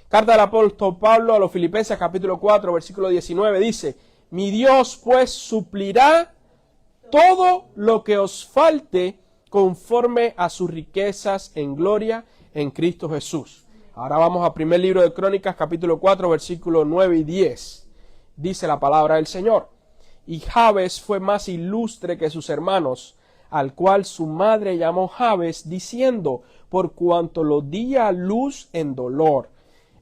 Carta del apóstol Pablo a los Filipenses, capítulo 4, versículo 19, dice: mi Dios pues suplirá todo lo que os falte conforme a sus riquezas en gloria en Cristo Jesús. Ahora vamos al primer libro de Crónicas, capítulo 4, versículos 9 y 10. Dice la palabra del Señor: y Jabes fue más ilustre que sus hermanos, al cual su madre llamó Jabes, diciendo, por cuanto lo di a luz en dolor.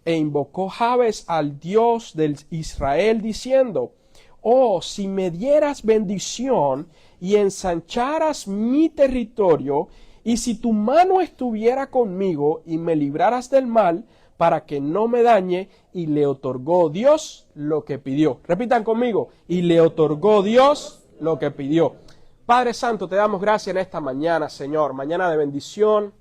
E invocó Jabes al Dios de Israel, diciendo: oh, si me dieras bendición y ensancharas mi territorio, y si tu mano estuviera conmigo y me libraras del mal, para que no me dañe, y le otorgó Dios lo que pidió. Repitan conmigo: y le otorgó Dios lo que pidió. Padre Santo, te damos gracias en esta mañana, Señor, mañana de bendición,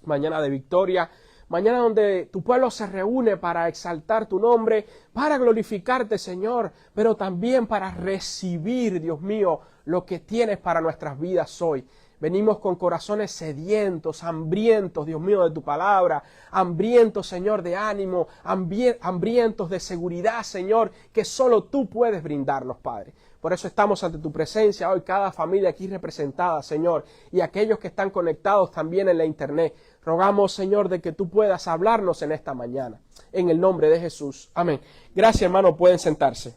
mañana de victoria, mañana donde tu pueblo se reúne para exaltar tu nombre, para glorificarte, Señor, pero también para recibir, Dios mío, lo que tienes para nuestras vidas hoy. Venimos con corazones sedientos, hambrientos, Dios mío, de tu palabra, hambrientos, Señor, de ánimo, hambrientos de seguridad, Señor, que solo tú puedes brindarnos, Padre. Por eso estamos ante tu presencia hoy, cada familia aquí representada, Señor, y aquellos que están conectados también en la internet. Rogamos, Señor, de que tú puedas hablarnos en esta mañana. En el nombre de Jesús. Amén. Gracias, hermanos. Pueden sentarse.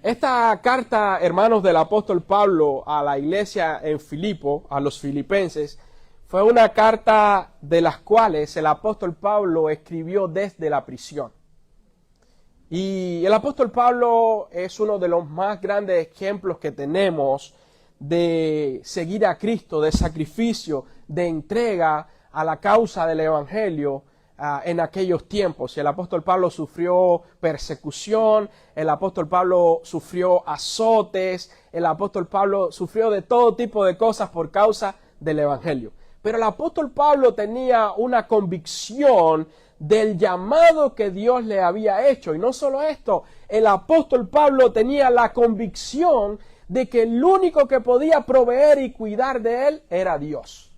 Esta carta, hermanos, del apóstol Pablo a la iglesia en Filipo, a los filipenses, fue una carta de las cuales el apóstol Pablo escribió desde la prisión. Y el apóstol Pablo es uno de los más grandes ejemplos que tenemos de seguir a Cristo, de sacrificio, de entrega a la causa del evangelio en aquellos tiempos. Y el apóstol Pablo sufrió persecución, el apóstol Pablo sufrió azotes, el apóstol Pablo sufrió de todo tipo de cosas por causa del evangelio. Pero el apóstol Pablo tenía una convicción del llamado que Dios le había hecho. Y no solo esto, el apóstol Pablo tenía la convicción de que el único que podía proveer y cuidar de él era Dios.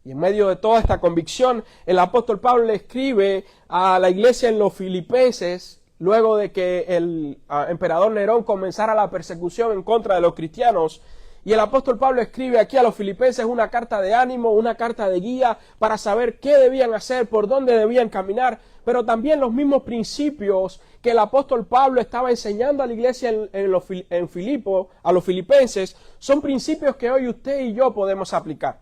Y en medio de toda esta convicción, el apóstol Pablo le escribe a la iglesia en los Filipenses, luego de que el emperador Nerón comenzara la persecución en contra de los cristianos. Y el apóstol Pablo escribe aquí a los filipenses una carta de ánimo, una carta de guía para saber qué debían hacer, por dónde debían caminar, pero también los mismos principios que el apóstol Pablo estaba enseñando a la iglesia en Filipo, a los filipenses, son principios que hoy usted y yo podemos aplicar.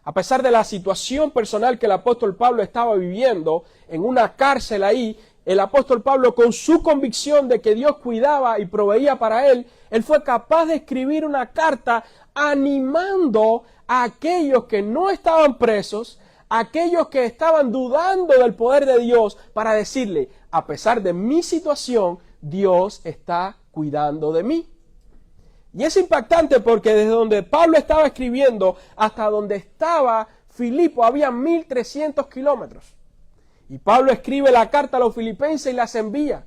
A pesar de la situación personal que el apóstol Pablo estaba viviendo en una cárcel ahí, el apóstol Pablo, con su convicción de que Dios cuidaba y proveía para él fue capaz de escribir una carta animando a aquellos que no estaban presos, a aquellos que estaban dudando del poder de Dios, para decirle: a pesar de mi situación, Dios está cuidando de mí. Y es impactante porque desde donde Pablo estaba escribiendo hasta donde estaba Filipo había 1300 kilómetros. Y Pablo escribe la carta a los filipenses y las envía.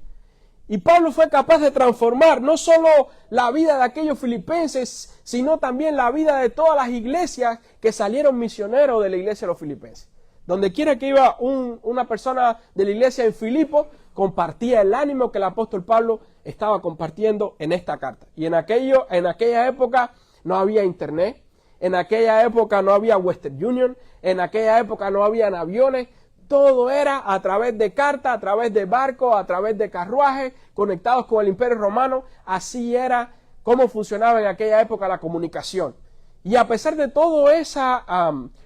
Y Pablo fue capaz de transformar no solo la vida de aquellos filipenses, sino también la vida de todas las iglesias que salieron misioneros de la iglesia de los filipenses. Donde quiera que iba una persona de la iglesia en Filipo, compartía el ánimo que el apóstol Pablo estaba compartiendo en esta carta. Y en aquella época no había internet, en aquella época no había Western Union, en aquella época no habían aviones. Todo era a través de cartas, a través de barcos, a través de carruajes, conectados con el Imperio Romano. Así era cómo funcionaba en aquella época la comunicación. Y a pesar de todas esas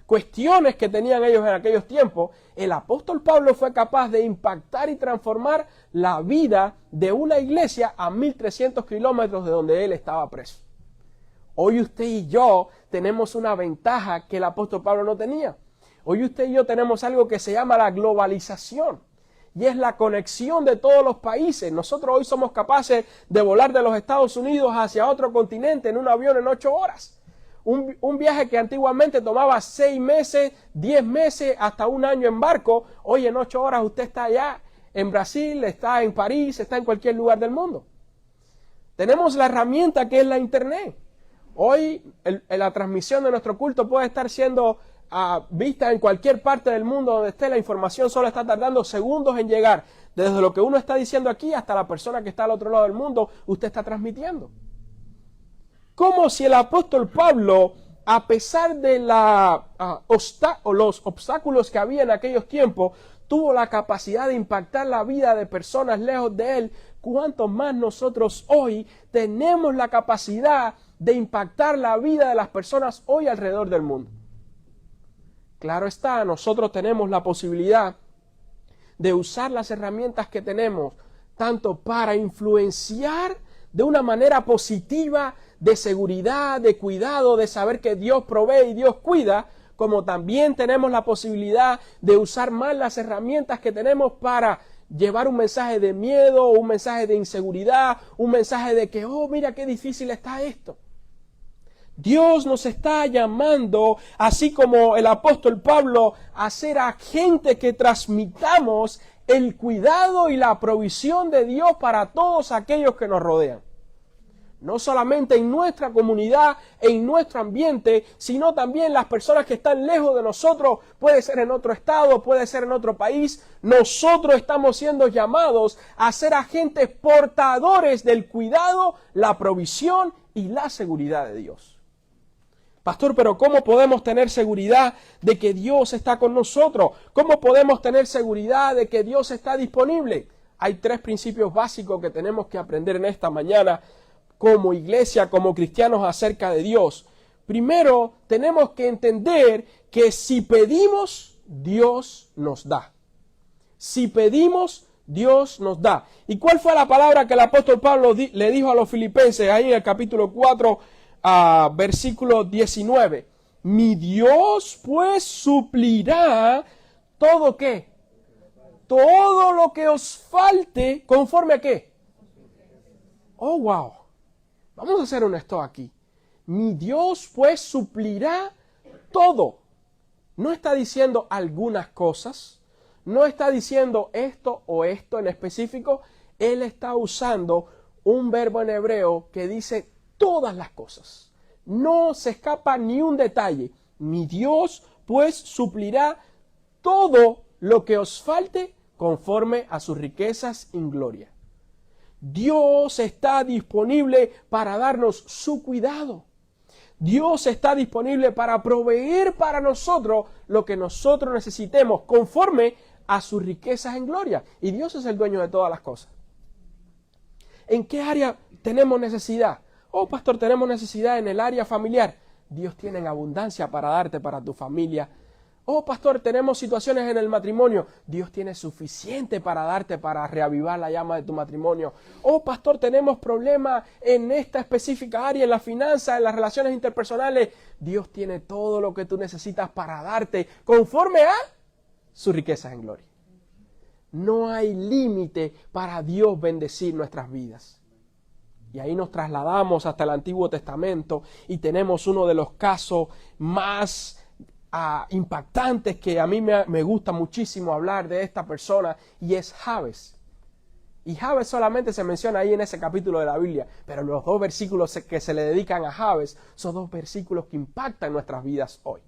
cuestiones que tenían ellos en aquellos tiempos, el apóstol Pablo fue capaz de impactar y transformar la vida de una iglesia a 1300 kilómetros de donde él estaba preso. Hoy usted y yo tenemos una ventaja que el apóstol Pablo no tenía. Hoy usted y yo tenemos algo que se llama la globalización, y es la conexión de todos los países. Nosotros hoy somos capaces de volar de los Estados Unidos hacia otro continente en un avión en 8 horas. Un viaje que antiguamente tomaba 6 meses, 10 meses, hasta un año en barco. Hoy en 8 horas usted está allá en Brasil, está en París, está en cualquier lugar del mundo. Tenemos la herramienta que es la internet. Hoy la transmisión de nuestro culto puede estar siendo vista en cualquier parte del mundo donde esté, la información solo está tardando segundos en llegar. Desde lo que uno está diciendo aquí hasta la persona que está al otro lado del mundo, usted está transmitiendo. Como si el apóstol Pablo, a pesar de los obstáculos que había en aquellos tiempos, tuvo la capacidad de impactar la vida de personas lejos de él, cuánto más nosotros hoy tenemos la capacidad de impactar la vida de las personas hoy alrededor del mundo. Claro está, nosotros tenemos la posibilidad de usar las herramientas que tenemos, tanto para influenciar de una manera positiva, de seguridad, de cuidado, de saber que Dios provee y Dios cuida, como también tenemos la posibilidad de usar más las herramientas que tenemos para llevar un mensaje de miedo, un mensaje de inseguridad, un mensaje de que, oh, mira qué difícil está esto. Dios nos está llamando, así como el apóstol Pablo, a ser agentes que transmitamos el cuidado y la provisión de Dios para todos aquellos que nos rodean. No solamente en nuestra comunidad, en nuestro ambiente, sino también las personas que están lejos de nosotros, puede ser en otro estado, puede ser en otro país. Nosotros estamos siendo llamados a ser agentes portadores del cuidado, la provisión y la seguridad de Dios. Pastor, pero ¿cómo podemos tener seguridad de que Dios está con nosotros? ¿Cómo podemos tener seguridad de que Dios está disponible? Hay 3 principios básicos que tenemos que aprender en esta mañana como iglesia, como cristianos acerca de Dios. Primero, tenemos que entender que si pedimos, Dios nos da. Si pedimos, Dios nos da. ¿Y cuál fue la palabra que el apóstol Pablo le dijo a los filipenses ahí en el capítulo 4, versículo 19? Mi Dios pues suplirá todo ¿qué? Todo lo que os falte, ¿conforme a qué? Oh, wow. Vamos a hacer un stop aquí. Mi Dios pues suplirá todo. No está diciendo algunas cosas. No está diciendo esto o esto en específico. Él está usando un verbo en hebreo que dice todas las cosas. No se escapa ni un detalle. Mi Dios pues suplirá todo lo que os falte conforme a sus riquezas en gloria. Dios está disponible para darnos su cuidado. Dios está disponible para proveer para nosotros lo que nosotros necesitemos conforme a sus riquezas en gloria. Y Dios es el dueño de todas las cosas. ¿En qué área tenemos necesidad? Oh, pastor, tenemos necesidad en el área familiar. Dios tiene en abundancia para darte para tu familia. Oh, pastor, tenemos situaciones en el matrimonio. Dios tiene suficiente para darte para reavivar la llama de tu matrimonio. Oh, pastor, tenemos problemas en esta específica área, en la finanza, en las relaciones interpersonales. Dios tiene todo lo que tú necesitas para darte conforme a sus riquezas en gloria. No hay límite para Dios bendecir nuestras vidas. Y ahí nos trasladamos hasta el Antiguo Testamento y tenemos uno de los casos más impactantes que a mí me gusta muchísimo hablar de esta persona, y es Jabes. Y Jabes solamente se menciona ahí en ese capítulo de la Biblia, pero los 2 versículos que se le dedican a Jabes son 2 versículos que impactan nuestras vidas hoy.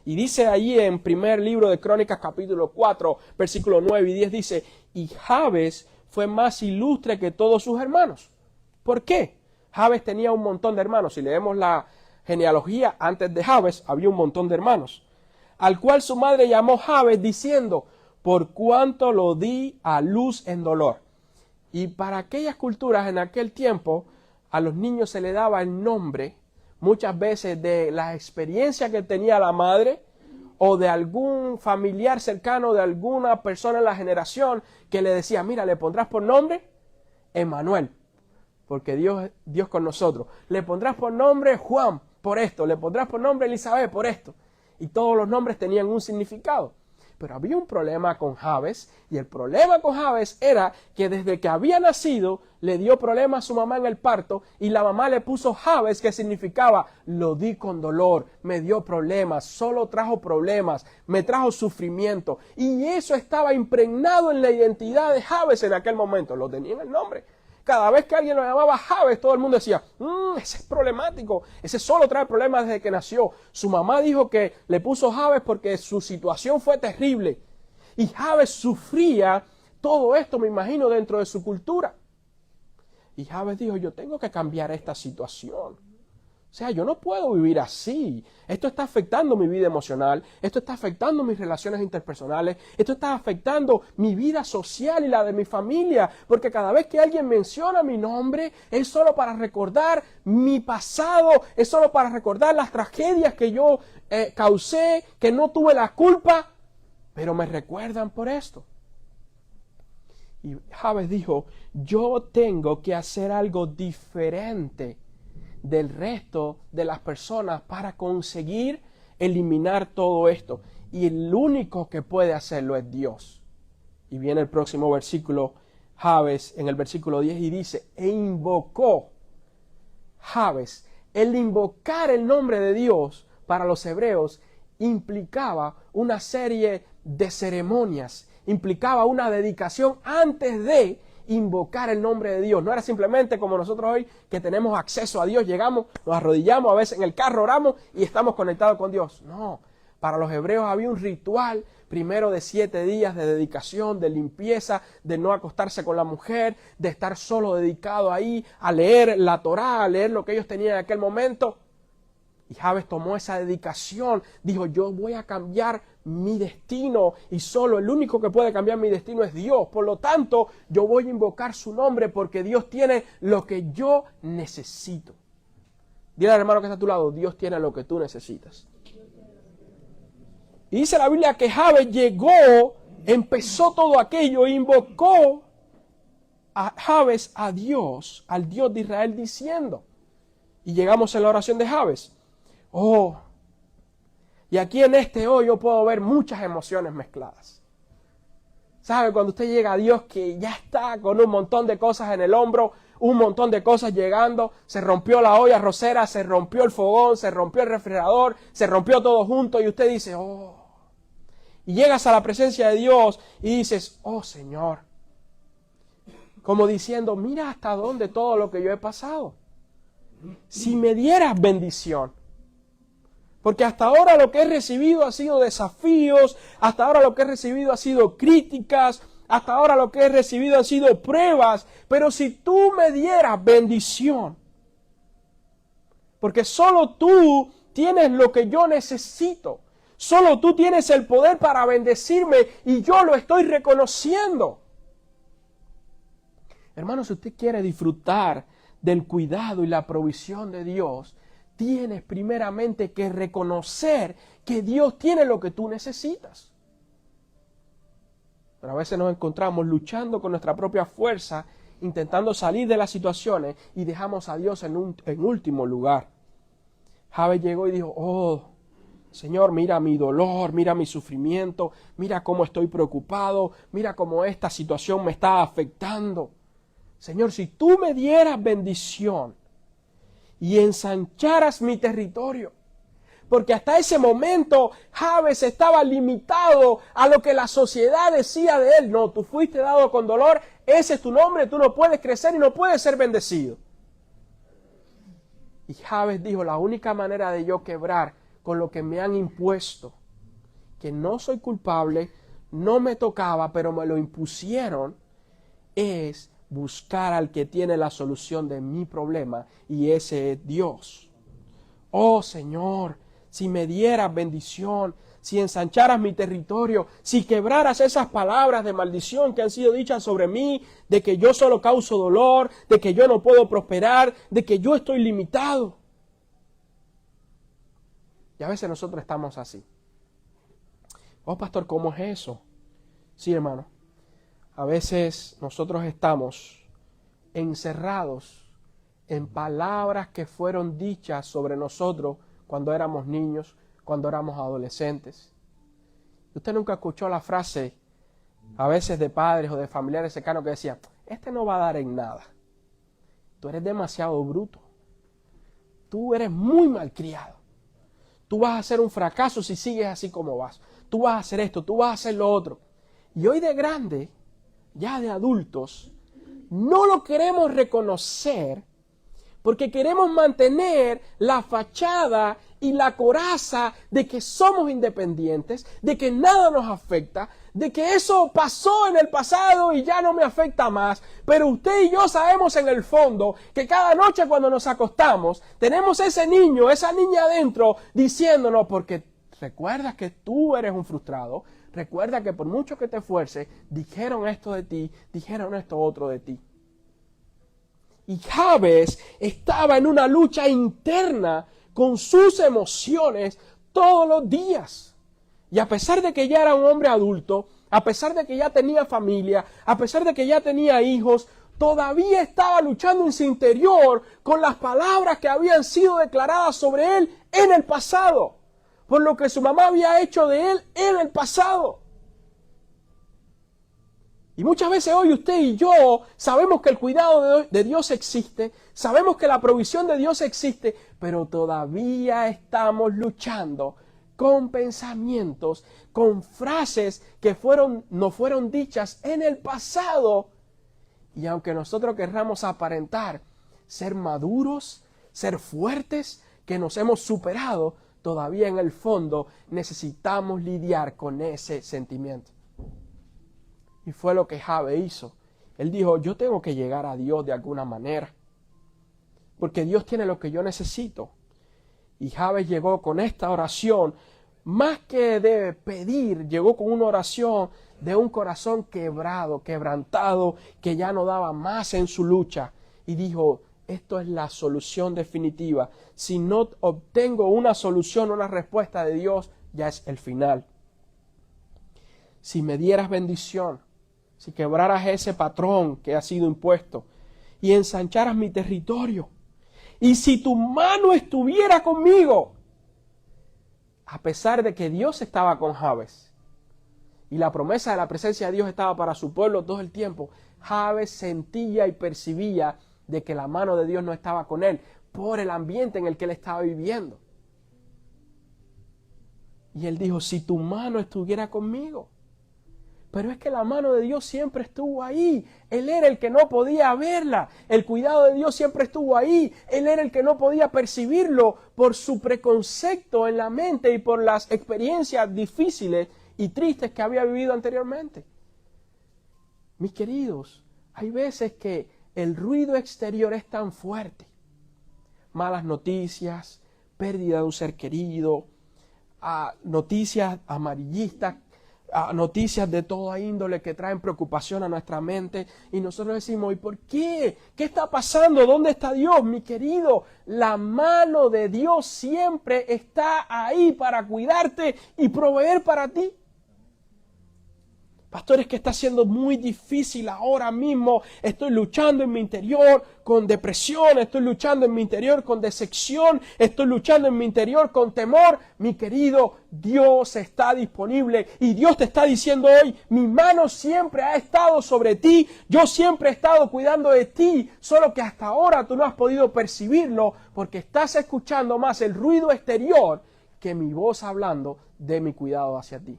Y dice allí en primer libro de Crónicas capítulo 4, versículos 9 y 10, dice, y Jabes fue más ilustre que todos sus hermanos. ¿Por qué? Jabes tenía un montón de hermanos. Si leemos la genealogía, antes de Jabes había un montón de hermanos, al cual su madre llamó Jabes diciendo, por cuanto lo di a luz en dolor. Y para aquellas culturas en aquel tiempo, a los niños se le daba el nombre muchas veces de la experiencia que tenía la madre o de algún familiar cercano, de alguna persona en la generación que le decía, mira, le pondrás por nombre Emmanuel, porque Dios con nosotros. Le pondrás por nombre Juan, por esto. Le pondrás por nombre Elizabeth, por esto. Y todos los nombres tenían un significado. Pero había un problema con Jabes, y el problema con Jabes era que desde que había nacido le dio problemas a su mamá en el parto, y la mamá le puso Jabes, que significaba lo di con dolor, me dio problemas, solo trajo problemas, me trajo sufrimiento. Y eso estaba impregnado en la identidad de Jabes en aquel momento, lo tenía en el nombre. cada vez que alguien lo llamaba Jabes, todo el mundo decía, ese es problemático, ese solo trae problemas desde que nació. Su mamá dijo que le puso Jabes porque su situación fue terrible. Y Jabes sufría todo esto, me imagino, dentro de su cultura. Y Jabes dijo, yo tengo que cambiar esta situación. O sea, yo no puedo vivir así. Esto está afectando mi vida emocional, esto está afectando mis relaciones interpersonales, esto está afectando mi vida social y la de mi familia, porque cada vez que alguien menciona mi nombre es solo para recordar mi pasado, es solo para recordar las tragedias que yo causé, que no tuve la culpa, pero me recuerdan por esto. Y Jabes dijo, yo tengo que hacer algo diferente del resto de las personas para conseguir eliminar todo esto. Y el único que puede hacerlo es Dios. Y viene el próximo versículo, Jabes, en el versículo 10, y dice, e invocó Jabes. El invocar el nombre de Dios para los hebreos implicaba una serie de ceremonias, implicaba una dedicación antes de invocar el nombre de Dios. No era simplemente como nosotros hoy que tenemos acceso a Dios, llegamos, nos arrodillamos, a veces en el carro oramos y estamos conectados con Dios. No, para los hebreos había un ritual primero de 7 días de dedicación, de limpieza, de no acostarse con la mujer, de estar solo dedicado ahí a leer la Torá, a leer lo que ellos tenían en aquel momento. Y Jabes tomó esa dedicación, dijo, yo voy a cambiar mi destino y solo el único que puede cambiar mi destino es Dios. Por lo tanto, yo voy a invocar su nombre porque Dios tiene lo que yo necesito. Dile al hermano que está a tu lado, Dios tiene lo que tú necesitas. Y dice la Biblia que Jabes llegó, empezó todo aquello, invocó a Jabes a Dios, al Dios de Israel diciendo. Y llegamos a la oración de Jabes. Y aquí en este hoy yo puedo ver muchas emociones mezcladas. ¿Sabe? Cuando usted llega a Dios que ya está con un montón de cosas en el hombro, un montón de cosas llegando, se rompió la olla arrocera, se rompió el fogón, se rompió el refrigerador, se rompió todo junto y usted dice, Y llegas a la presencia de Dios y dices, Señor, como diciendo, mira hasta dónde todo lo que yo he pasado. Si me dieras bendición. Porque hasta ahora lo que he recibido ha sido desafíos, hasta ahora lo que he recibido ha sido críticas, hasta ahora lo que he recibido han sido pruebas, pero si tú me dieras bendición, porque solo tú tienes lo que yo necesito, solo tú tienes el poder para bendecirme y yo lo estoy reconociendo. Hermano, si usted quiere disfrutar del cuidado y la provisión de Dios, tienes primeramente que reconocer que Dios tiene lo que tú necesitas. Pero a veces nos encontramos luchando con nuestra propia fuerza, intentando salir de las situaciones y dejamos a Dios en último lugar. Jabes llegó y dijo, Señor, mira mi dolor, mira mi sufrimiento, mira cómo estoy preocupado, mira cómo esta situación me está afectando. Señor, si tú me dieras bendición y ensancharas mi territorio, porque hasta ese momento Jabes estaba limitado a lo que la sociedad decía de él. No, tú fuiste dado con dolor, ese es tu nombre, tú no puedes crecer y no puedes ser bendecido. Y Jabes dijo, la única manera de yo quebrar con lo que me han impuesto, que no soy culpable, no me tocaba, pero me lo impusieron, es buscar al que tiene la solución de mi problema, y ese es Dios. Señor, si me dieras bendición, si ensancharas mi territorio, si quebraras esas palabras de maldición que han sido dichas sobre mí, de que yo solo causo dolor, de que yo no puedo prosperar, de que yo estoy limitado. Y a veces nosotros estamos así. Pastor, ¿cómo es eso? Sí, hermano. A veces nosotros estamos encerrados en palabras que fueron dichas sobre nosotros cuando éramos niños, cuando éramos adolescentes. Usted nunca escuchó la frase, a veces de padres o de familiares cercanos que decían, este no va a dar en nada. Tú eres demasiado bruto. Tú eres muy malcriado. Tú vas a ser un fracaso si sigues así como vas. Tú vas a hacer esto, tú vas a hacer lo otro. Y hoy de grande, ya de adultos, no lo queremos reconocer porque queremos mantener la fachada y la coraza de que somos independientes, de que nada nos afecta, de que eso pasó en el pasado y ya no me afecta más. Pero usted y yo sabemos en el fondo que cada noche cuando nos acostamos tenemos ese niño, esa niña adentro diciéndonos, porque recuerda que tú eres un frustrado, recuerda que por mucho que te esfuerces, dijeron esto de ti, dijeron esto otro de ti. Y Jabes estaba en una lucha interna con sus emociones todos los días. Y a pesar de que ya era un hombre adulto, a pesar de que ya tenía familia, a pesar de que ya tenía hijos, todavía estaba luchando en su interior con las palabras que habían sido declaradas sobre él en el pasado, por lo que su mamá había hecho de él en el pasado. Y muchas veces hoy usted y yo sabemos que el cuidado de Dios existe, sabemos que la provisión de Dios existe, pero todavía estamos luchando con pensamientos, con frases que no fueron dichas en el pasado. Y aunque nosotros querramos aparentar ser maduros, ser fuertes, que nos hemos superado, todavía en el fondo necesitamos lidiar con ese sentimiento. Y fue lo que Jabes hizo. Él dijo, yo tengo que llegar a Dios de alguna manera, porque Dios tiene lo que yo necesito. Y Jabes llegó con esta oración, más que de pedir, llegó con una oración de un corazón quebrado, quebrantado, que ya no daba más en su lucha. Y dijo, esto es la solución definitiva. Si no obtengo una solución, una respuesta de Dios, ya es el final. Si me dieras bendición, si quebraras ese patrón que ha sido impuesto y ensancharas mi territorio, y si tu mano estuviera conmigo, a pesar de que Dios estaba con Jabes y la promesa de la presencia de Dios estaba para su pueblo todo el tiempo, Jabes sentía y percibía de que la mano de Dios no estaba con él por el ambiente en el que él estaba viviendo. Y él dijo, si tu mano estuviera conmigo. Pero es que la mano de Dios siempre estuvo ahí. Él era el que no podía verla. El cuidado de Dios siempre estuvo ahí. Él era el que no podía percibirlo por su preconcepto en la mente y por las experiencias difíciles y tristes que había vivido anteriormente. Mis queridos, hay veces que el ruido exterior es tan fuerte. Malas noticias, pérdida de un ser querido, noticias amarillistas, noticias de toda índole que traen preocupación a nuestra mente, y nosotros decimos, ¿y por qué? ¿Qué está pasando? ¿Dónde está Dios? Mi querido, la mano de Dios siempre está ahí para cuidarte y proveer para ti. Pastor, es que está siendo muy difícil ahora mismo. Estoy luchando en mi interior con depresión, estoy luchando en mi interior con decepción, estoy luchando en mi interior con temor. Mi querido, Dios está disponible y Dios te está diciendo hoy, mi mano siempre ha estado sobre ti, yo siempre he estado cuidando de ti, solo que hasta ahora tú no has podido percibirlo porque estás escuchando más el ruido exterior que mi voz hablando de mi cuidado hacia ti.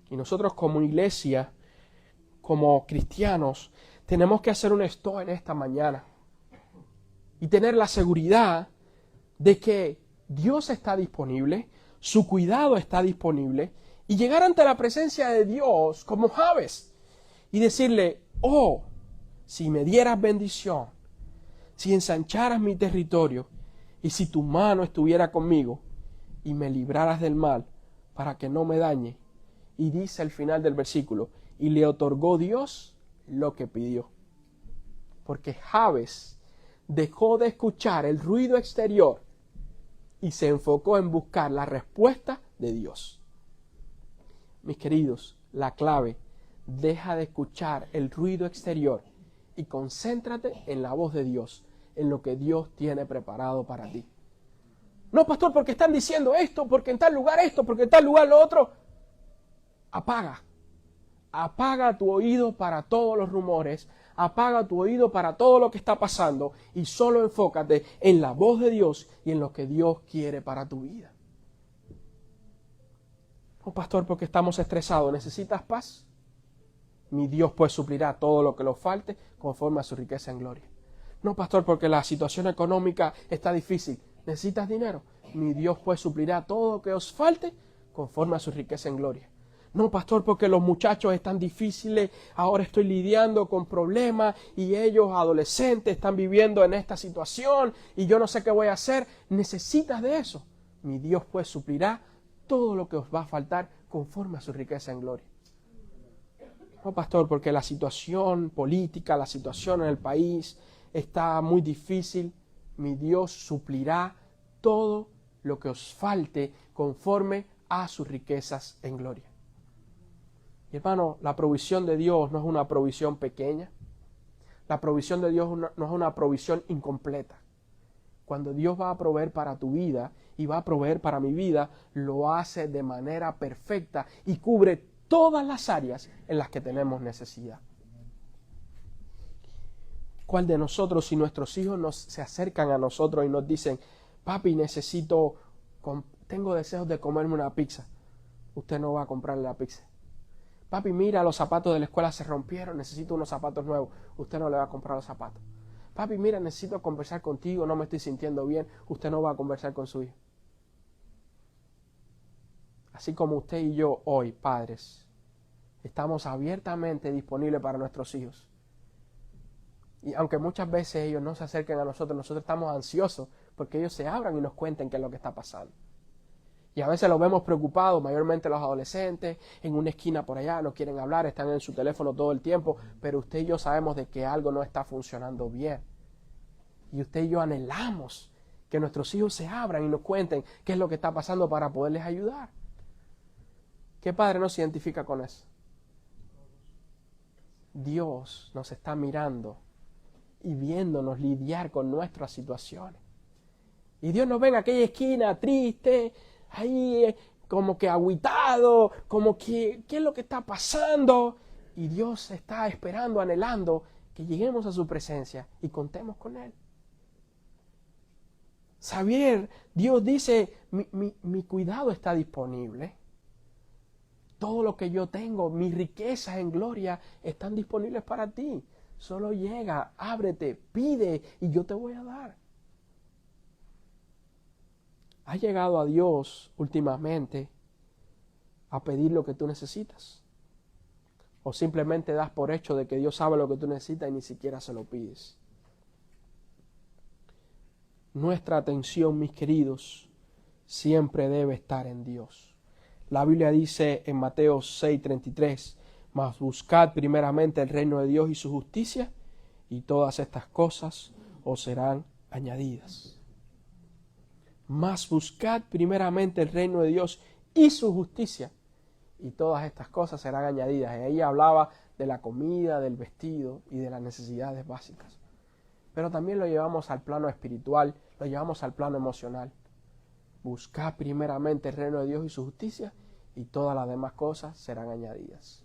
Y nosotros como iglesia, como cristianos, tenemos que hacer un stop en esta mañana y tener la seguridad de que Dios está disponible, su cuidado está disponible, y llegar ante la presencia de Dios como Jabes y decirle, oh, si me dieras bendición, si ensancharas mi territorio y si tu mano estuviera conmigo y me libraras del mal para que no me dañe. Y dice al final del versículo, y le otorgó Dios lo que pidió. Porque Jabes dejó de escuchar el ruido exterior y se enfocó en buscar la respuesta de Dios. Mis queridos, la clave, deja de escuchar el ruido exterior y concéntrate en la voz de Dios, en lo que Dios tiene preparado para ti. No, pastor, porque están diciendo esto, porque en tal lugar esto, porque en tal lugar lo otro. Apaga tu oído para todos los rumores, apaga tu oído para todo lo que está pasando y solo enfócate en la voz de Dios y en lo que Dios quiere para tu vida. Oh, pastor, porque estamos estresados, ¿necesitas paz? mi Dios pues suplirá todo lo que os falte conforme a su riqueza en gloria. No, pastor, porque la situación económica está difícil. ¿Necesitas dinero? Mi Dios pues suplirá todo lo que os falte conforme a su riqueza en gloria. No, pastor, porque los muchachos están difíciles, ahora estoy lidiando con problemas y ellos, adolescentes, están viviendo en esta situación y yo no sé qué voy a hacer. ¿Necesitas de eso? Mi Dios pues suplirá todo lo que os va a faltar conforme a su riqueza en gloria. No, pastor, porque la situación política, la situación en el país está muy difícil. Mi Dios suplirá todo lo que os falte conforme a sus riquezas en gloria. Y hermano, la provisión de Dios no es una provisión pequeña. La provisión de Dios no es una provisión incompleta. Cuando Dios va a proveer para tu vida y va a proveer para mi vida, lo hace de manera perfecta y cubre todas las áreas en las que tenemos necesidad. ¿Cuál de nosotros, si nuestros hijos se acercan a nosotros y nos dicen, papi, tengo deseos de comerme una pizza? Usted no va a comprarle la pizza. Papi, mira, los zapatos de la escuela se rompieron, necesito unos zapatos nuevos. Usted no le va a comprar los zapatos. Papi, mira, necesito conversar contigo, no me estoy sintiendo bien. Usted no va a conversar con su hijo. Así como usted y yo hoy, padres, estamos abiertamente disponibles para nuestros hijos. Y aunque muchas veces ellos no se acerquen a nosotros estamos ansiosos porque ellos se abran y nos cuenten qué es lo que está pasando. Y a veces los vemos preocupados, mayormente los adolescentes, en una esquina por allá, no quieren hablar, están en su teléfono todo el tiempo, pero usted y yo sabemos de que algo no está funcionando bien. Y usted y yo anhelamos que nuestros hijos se abran y nos cuenten qué es lo que está pasando para poderles ayudar. ¿Qué padre no se identifica con eso? Dios nos está mirando y viéndonos lidiar con nuestras situaciones. Y Dios nos ve en aquella esquina triste, ahí como que agüitado, como que, ¿qué es lo que está pasando? Y Dios está esperando, anhelando que lleguemos a su presencia y contemos con Él. Saber, Dios dice, mi cuidado está disponible. Todo lo que yo tengo, mis riquezas en gloria, están disponibles para ti. Solo llega, ábrete, pide y yo te voy a dar. ¿Has llegado a Dios últimamente a pedir lo que tú necesitas? ¿O simplemente das por hecho de que Dios sabe lo que tú necesitas y ni siquiera se lo pides? Nuestra atención, mis queridos, siempre debe estar en Dios. La Biblia dice en Mateo 6:33, mas buscad primeramente el reino de Dios y su justicia, y todas estas cosas os serán añadidas. Mas buscad primeramente el reino de Dios y su justicia, y todas estas cosas serán añadidas. Y ella hablaba de la comida, del vestido y de las necesidades básicas. Pero también lo llevamos al plano espiritual, lo llevamos al plano emocional. Buscad primeramente el reino de Dios y su justicia, y todas las demás cosas serán añadidas.